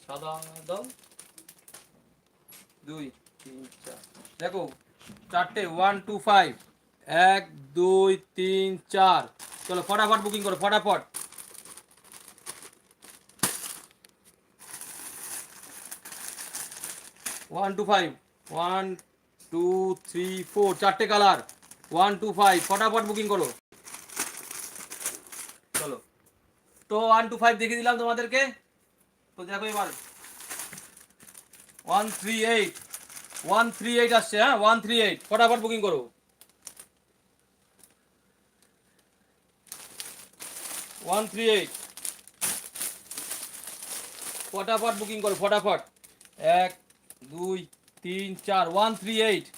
সাদা দাও 2 3 4 দেখো চারটে 1 2 5 1 2 3 4 চলো फटाफट বুকিং করো फटाफट 1 2 5 1 2 3 4 চারটে কালার 1 2 5 फटाफट বুকিং করো চলো তো 1 2 5 দেখিয়ে দিলাম তোমাদেরকে তো দেখো এবার 138 138 আসছে হ্যাঁ 138 फटाफट বুকিং করো 138 फटाफट बुकिंग करो फटाफट 1 2 3 4 138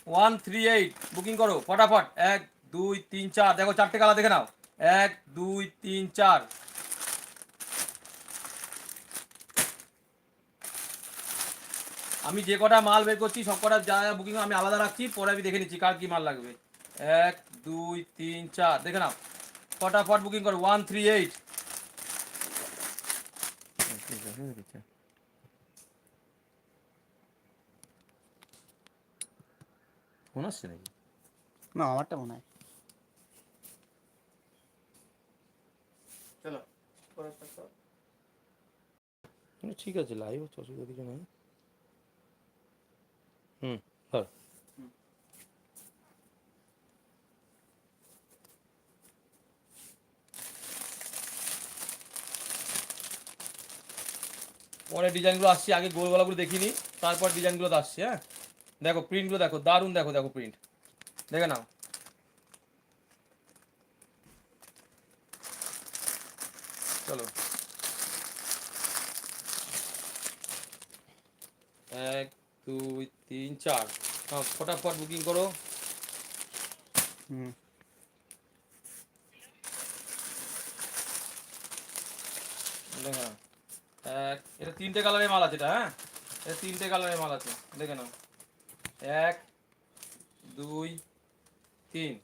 138 बुकिंग करो फटाफट 1 2 3 4 देखो चारटे काला देखे नाओ 1 2 3 4 আমি যে কটা মাল বের করছি সব কটা যা যা বুকিং আমি আলাদা রাখছি পরে আমি দেখে নিচ্ছি কার কি মাল লাগবে 1 2 3 4 দেখে নাও फटाफट बुकिंग करो 138 ফোন আসছে নাকি না আমারটা মনে হয় চলো ঠিক আছে লাইভ হচ্ছে অসুবিধা কিছু নেই ধর পরে ডিজাইনগুলো আসছে আগে গোলগলাগুলো দেখিনি তারপর ডিজাইনগুলো আসছে হ্যাঁ দেখো প্রিন্টগুলো দেখো দারুণ দেখো দেখো প্রিন্ট দেখে নাও চলো 1 2 3 4 हाँ फटाफट बुकिंग करो देखो এটা তিনটে কালারের মাল আছে এটা হ্যাঁ এটা তিনটে কালারের মাল আছে দেখে নাও 1 2 3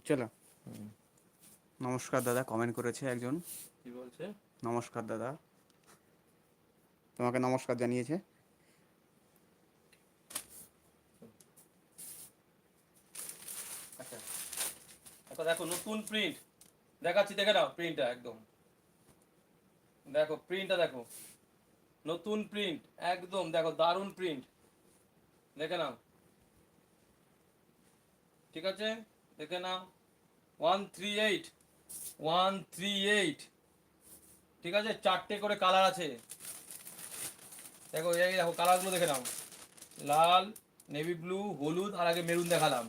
চলো নমস্কার দাদা কমেন্ট করেছে একজন কি বলছে নমস্কার দাদা তোমাকে নমস্কার জানিয়েছে আচ্ছা আচ্ছা দেখো নতুন প্রিন্ট দেখাচ্ছি দেখে নাও প্রিন্টটা একদম দেখো প্রিন্টটা দেখো নতুন প্রিন্ট একদম দেখো দারুণ প্রিন্ট দেখে নাও ঠিক আছে দেখে নাও 138 138 ঠিক আছে চারটে করে কালার আছে দেখো এই দেখো কালারগুলো দেখে নাও লাল নেভি ব্লু হলুদ আর আগে মেরুন দেখালাম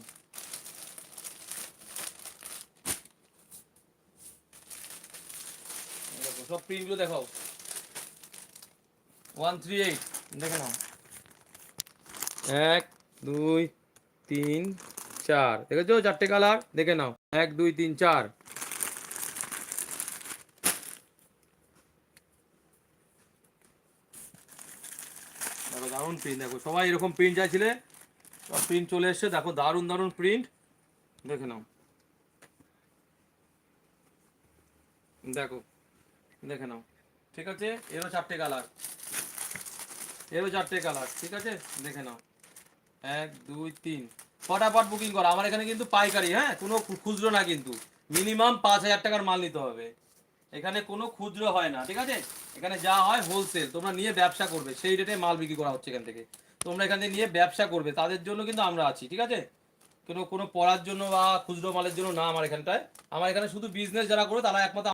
দেখো সব প্রিন্টগুলো দেখো 138 দেখে নাও 1 2 3 4 দেখেছো চারটে কালার দেখে নাও 1 2 3 4 দেখো দারুণ প্রিন্ট দেখো সবাই এরকম প্রিন্ট চাইছিলে সব প্রিন্ট চলে এসছে দেখো দারুণ দারুণ প্রিন্ট দেখে নাও দেখো দেখে নাও ঠিক আছে এরও চারটে কালার ঠিক আছে দেখে নাও 1 2 3 फटाफट বুকিং করো আমার এখানে কিন্তু পাইকারি হ্যাঁ কোনো খুচরো না কিন্তু মিনিমাম 5000 টাকার মাল নিতে হবে এখানে কোনো খুচরো হয় না ঠিক আছে এখানে যা হয় হোলসেল তোমরা নিয়ে ব্যবসা করবে সেই রেটে মাল বিক্রি করা হচ্ছে এখান থেকে তোমরা এখান থেকে নিয়ে ব্যবসা করবে তাদের জন্য কিন্তু আমরা আছি ঠিক আছে কোনো পড়ার জন্য বা খুচরো মালের জন্য না আমার এখানে শুধু বিজনেস যারা করে তারা একমাত্র